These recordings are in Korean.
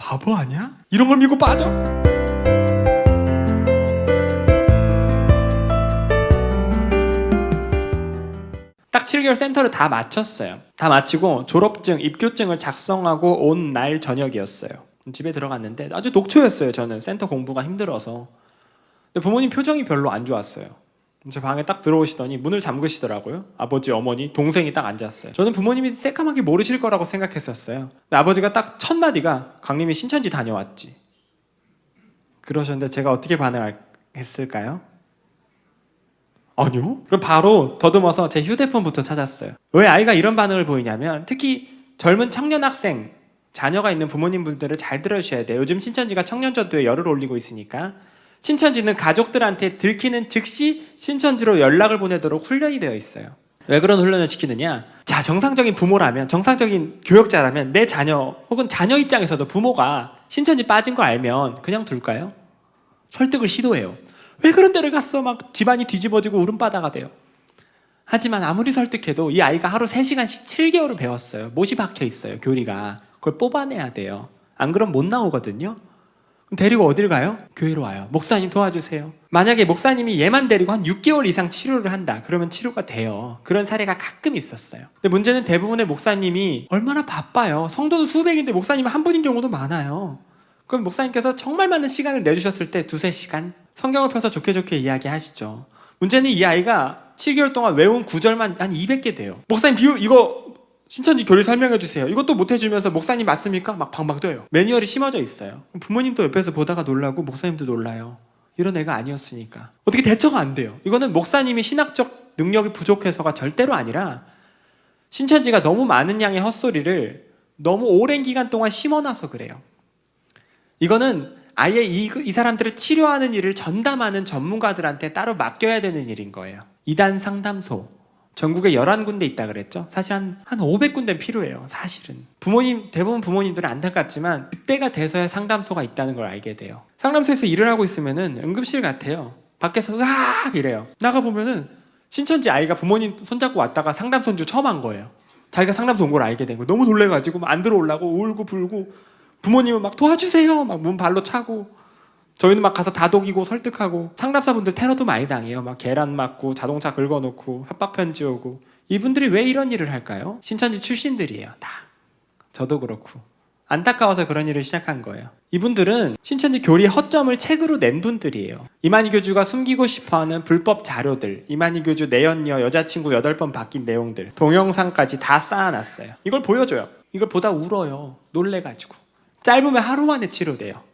바보 아니야? 이런 걸 믿고 빠져? 딱 7개월 센터를 다 마쳤어요. 다 마치고 졸업증, 입교증을 작성하고 온 날 저녁이었어요. 집에 들어갔는데 아주 녹초였어요. 저는 센터 공부가 힘들어서. 근데 부모님 표정이 별로 안 좋았어요. 제 방에 딱 들어오시더니 문을 잠그시더라고요. 아버지, 어머니, 동생이 딱 앉았어요. 저는 부모님이 새까맣게 모르실 거라고 생각했었어요. 근데 아버지가 딱 첫 마디가 강림이 신천지 다녀왔지 그러셨는데 제가 어떻게 반응했을까요? 아니요? 그럼 바로 더듬어서 제 휴대폰부터 찾았어요. 왜 아이가 이런 반응을 보이냐면 특히 젊은 청년 학생, 자녀가 있는 부모님분들을 잘 들어주셔야 돼요. 요즘 신천지가 청년전도에 열을 올리고 있으니까 신천지는 가족들한테 들키는 즉시 신천지로 연락을 보내도록 훈련이 되어 있어요. 왜 그런 훈련을 시키느냐? 자, 정상적인 부모라면, 정상적인 교역자라면 내 자녀 혹은 자녀 입장에서도 부모가 신천지 빠진 거 알면 그냥 둘까요? 설득을 시도해요. 왜 그런 데를 갔어? 막 집안이 뒤집어지고 울음바다가 돼요. 하지만 아무리 설득해도 이 아이가 하루 3시간씩 7개월을 배웠어요. 못이 박혀 있어요, 교리가. 그걸 뽑아내야 돼요. 안 그럼 못 나오거든요. 그럼 데리고 어딜 가요? 교회로 와요. 목사님 도와주세요. 만약에 목사님이 얘만 데리고 한 6개월 이상 치료를 한다. 그러면 치료가 돼요. 그런 사례가 가끔 있었어요. 근데 문제는 대부분의 목사님이 얼마나 바빠요. 성도도 수백인데 목사님은 한 분인 경우도 많아요. 그럼 목사님께서 정말 많은 시간을 내주셨을 때 2-3시간 성경을 펴서 좋게 좋게 이야기하시죠. 문제는 이 아이가 7개월 동안 외운 구절만 한 200개 돼요. 목사님 이거 신천지 교리 설명해 주세요. 이것도 못 해주면서 목사님 맞습니까? 막 방방 떠요. 매뉴얼이 심어져 있어요. 부모님도 옆에서 보다가 놀라고 목사님도 놀라요. 이런 애가 아니었으니까. 어떻게 대처가 안 돼요. 이거는 목사님이 신학적 능력이 부족해서가 절대로 아니라 신천지가 너무 많은 양의 헛소리를 너무 오랜 기간 동안 심어놔서 그래요. 이거는 아예 이 사람들을 치료하는 일을 전담하는 전문가들한테 따로 맡겨야 되는 일인 거예요. 이단 상담소. 전국에 11군데 있다 그랬죠. 사실 한 500군데 필요해요. 사실은 대부분 부모님들은 안타깝지만 그때가 돼서야 상담소가 있다는 걸 알게 돼요. 상담소에서 일을 하고 있으면은 응급실 같아요. 밖에서 으악 이래요. 나가보면은 신천지 아이가 부모님 손잡고 왔다가 상담소인 줄 처음 한 거예요. 자기가 상담소 온 걸 알게 된 거예요. 너무 놀래가지고 안 들어오려고 울고 불고, 부모님은 막 도와주세요 막 문 발로 차고, 저희는 막 가서 다독이고 설득하고. 상담사분들 테러도 많이 당해요. 막 계란 맞고 자동차 긁어놓고 협박 편지 오고. 이분들이 왜 이런 일을 할까요? 신천지 출신들이에요. 다. 저도 그렇고. 안타까워서 그런 일을 시작한 거예요. 이분들은 신천지 교리 허점을 책으로 낸 분들이에요. 이만희 교주가 숨기고 싶어하는 불법 자료들, 이만희 교주 내연녀 여자친구 8번 바뀐 내용들, 동영상까지 다 쌓아놨어요. 이걸 보여줘요. 이걸 보다 울어요. 놀래가지고. 짧으면 하루 만에 치료돼요.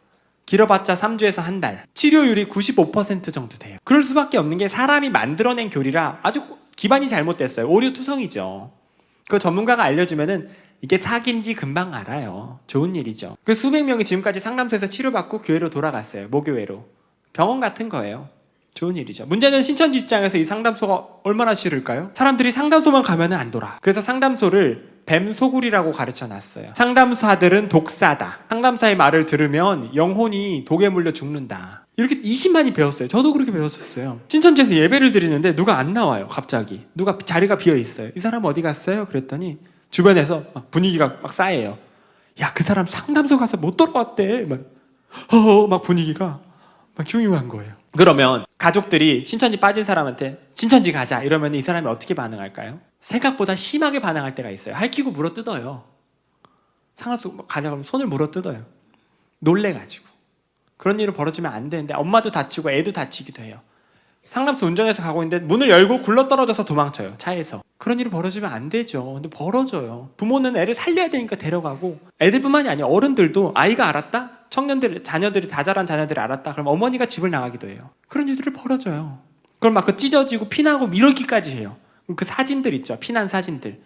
길어봤자 3주에서 한 달. 치료율이 95% 정도 돼요. 그럴 수밖에 없는 게 사람이 만들어낸 교리라 아주 기반이 잘못됐어요. 오류투성이죠. 그 전문가가 알려주면은 이게 사기인지 금방 알아요. 좋은 일이죠. 그 수백 명이 지금까지 상담소에서 치료받고 교회로 돌아갔어요. 모교회로. 병원 같은 거예요. 좋은 일이죠. 문제는 신천지 입장에서 이 상담소가 얼마나 싫을까요? 사람들이 상담소만 가면 안 돌아. 그래서 상담소를 뱀소굴이라고 가르쳐놨어요. 상담사들은 독사다. 상담사의 말을 들으면 영혼이 독에 물려 죽는다. 이렇게 20만이 배웠어요. 저도 그렇게 배웠었어요. 신천지에서 예배를 드리는데 누가 안 나와요. 갑자기 누가 자리가 비어있어요. 이 사람 어디 갔어요? 그랬더니 주변에서 막 분위기가 막 싸해요. 야, 그 사람 상담소 가서 못 돌아왔대. 막 분위기가 막 흉흉한 거예요. 그러면 가족들이 신천지 빠진 사람한테 신천지 가자 이러면 이 사람이 어떻게 반응할까요? 생각보다 심하게 반응할 때가 있어요. 핥히고 물어뜯어요. 상하수 가려고 하면 손을 물어뜯어요. 놀래가지고. 그런 일이 벌어지면 안 되는데 엄마도 다치고 애도 다치기도 해요. 상담소 운전해서 가고 있는데 문을 열고 굴러떨어져서 도망쳐요. 차에서. 그런 일이 벌어지면 안 되죠. 근데 벌어져요. 부모는 애를 살려야 되니까 데려가고, 애들뿐만이 아니라 어른들도 아이가 알았다? 청년들, 자녀들이 다 자란 자녀들이 알았다? 그럼 어머니가 집을 나가기도 해요. 그런 일들이 벌어져요. 그걸 막 그 찢어지고 피나고 이러기까지 해요. 그 사진들 있죠. 피난 사진들.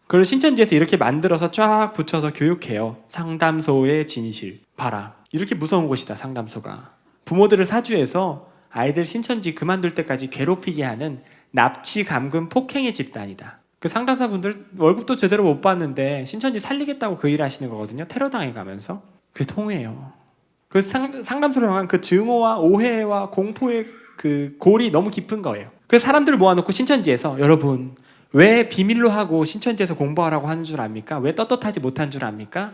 그걸 신천지에서 이렇게 만들어서 쫙 붙여서 교육해요. 상담소의 진실. 봐라. 이렇게 무서운 곳이다, 상담소가. 부모들을 사주해서 아이들 신천지 그만둘 때까지 괴롭히게 하는 납치, 감금, 폭행의 집단이다. 그 상담사분들 월급도 제대로 못 받는데 신천지 살리겠다고 그 일 하시는 거거든요. 테러 당해가면서. 그게 통해요. 그 상담소를 향한 그 증오와 오해와 공포의 그 골이 너무 깊은 거예요. 그 사람들을 모아놓고 신천지에서, 여러분 왜 비밀로 하고 신천지에서 공부하라고 하는 줄 압니까? 왜 떳떳하지 못한 줄 압니까?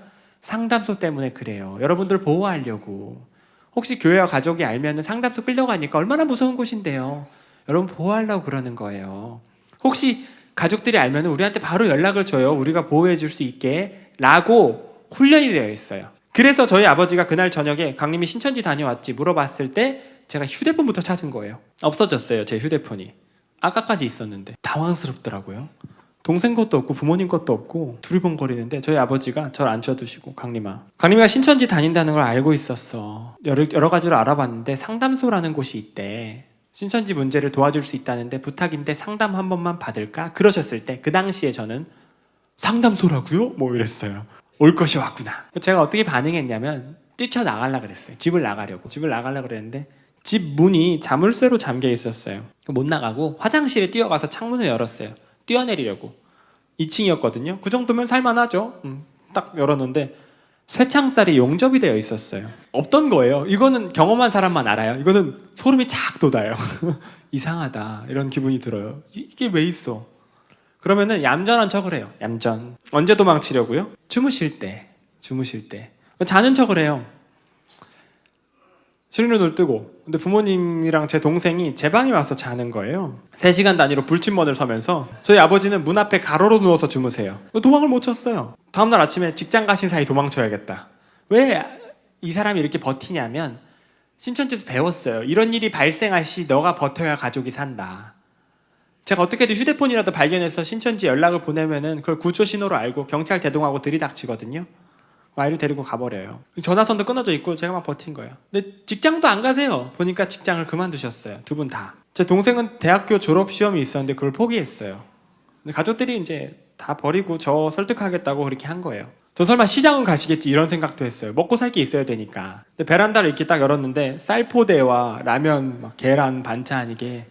상담소 때문에 그래요. 여러분들 보호하려고. 혹시 교회와 가족이 알면 상담소 끌려가니까 얼마나 무서운 곳인데요. 여러분 보호하려고 그러는 거예요. 혹시 가족들이 알면 우리한테 바로 연락을 줘요. 우리가 보호해 줄 수 있게 라고 훈련이 되어 있어요. 그래서 저희 아버지가 그날 저녁에 강림이 신천지 다녀왔지 물어봤을 때 제가 휴대폰부터 찾은 거예요. 없어졌어요. 제 휴대폰이. 아까까지 있었는데. 당황스럽더라고요. 동생 것도 없고 부모님 것도 없고 두리번거리는데 저희 아버지가 저를 앉혀두시고 강림이가 신천지 다닌다는 걸 알고 있었어. 여러 가지로 알아봤는데 상담소라는 곳이 있대. 신천지 문제를 도와줄 수 있다는데 부탁인데 상담 한 번만 받을까? 그러셨을 때 그 당시에 저는 상담소라고요? 뭐 이랬어요. 올 것이 왔구나. 제가 어떻게 반응했냐면 뛰쳐나가려고 그랬어요. 집을 나가려고 그랬는데 집 문이 자물쇠로 잠겨 있었어요. 못 나가고 화장실에 뛰어가서 창문을 열었어요. 뛰어내리려고. 2층이었거든요. 그 정도면 살만하죠. 딱 열었는데 쇠창살이 용접이 되어 있었어요. 없던 거예요. 이거는 경험한 사람만 알아요. 이거는 소름이 착 돋아요. 이상하다 이런 기분이 들어요. 이게 왜 있어? 그러면은 얌전한 척을 해요. 얌전. 언제 도망치려고요? 주무실 때. 자는 척을 해요. 실눈을 뜨고. 근데 부모님이랑 제 동생이 제 방에 와서 자는 거예요. 3시간 단위로 불침번을 서면서 저희 아버지는 문 앞에 가로로 누워서 주무세요. 도망을 못 쳤어요. 다음날 아침에 직장 가신 사이 도망쳐야겠다. 왜 이 사람이 이렇게 버티냐면 신천지에서 배웠어요. 이런 일이 발생하시 너가 버텨야 가족이 산다. 제가 어떻게든 휴대폰이라도 발견해서 신천지 연락을 보내면은 그걸 구조 신호로 알고 경찰 대동하고 들이닥치거든요. 아이를 데리고 가버려요. 전화선도 끊어져 있고 제가 막 버틴 거예요. 근데 직장도 안 가세요. 보니까 직장을 그만두셨어요. 두 분 다. 제 동생은 대학교 졸업 시험이 있었는데 그걸 포기했어요. 근데 가족들이 이제 다 버리고 저 설득하겠다고 그렇게 한 거예요. 저 설마 시장은 가시겠지 이런 생각도 했어요. 먹고 살 게 있어야 되니까. 근데 베란다를 이렇게 딱 열었는데 쌀포대와 라면, 막 계란, 반찬 이게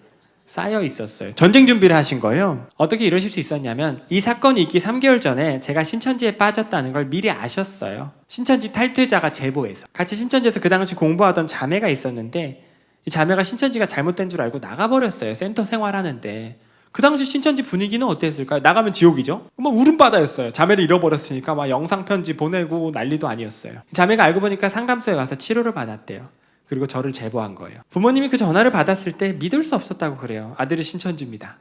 쌓여 있었어요. 전쟁 준비를 하신 거예요. 어떻게 이러실 수 있었냐면 이 사건이 있기 3개월 전에 제가 신천지에 빠졌다는 걸 미리 아셨어요. 신천지 탈퇴자가 제보해서. 같이 신천지에서 그 당시 공부하던 자매가 있었는데 이 자매가 신천지가 잘못된 줄 알고 나가버렸어요. 센터 생활하는데. 그 당시 신천지 분위기는 어땠을까요? 나가면 지옥이죠? 막 울음바다였어요. 자매를 잃어버렸으니까 막 영상편지 보내고 난리도 아니었어요. 자매가 알고 보니까 상담소에 와서 치료를 받았대요. 그리고 저를 제보한 거예요. 부모님이 그 전화를 받았을 때 믿을 수 없었다고 그래요. 아들이 신천지입니다.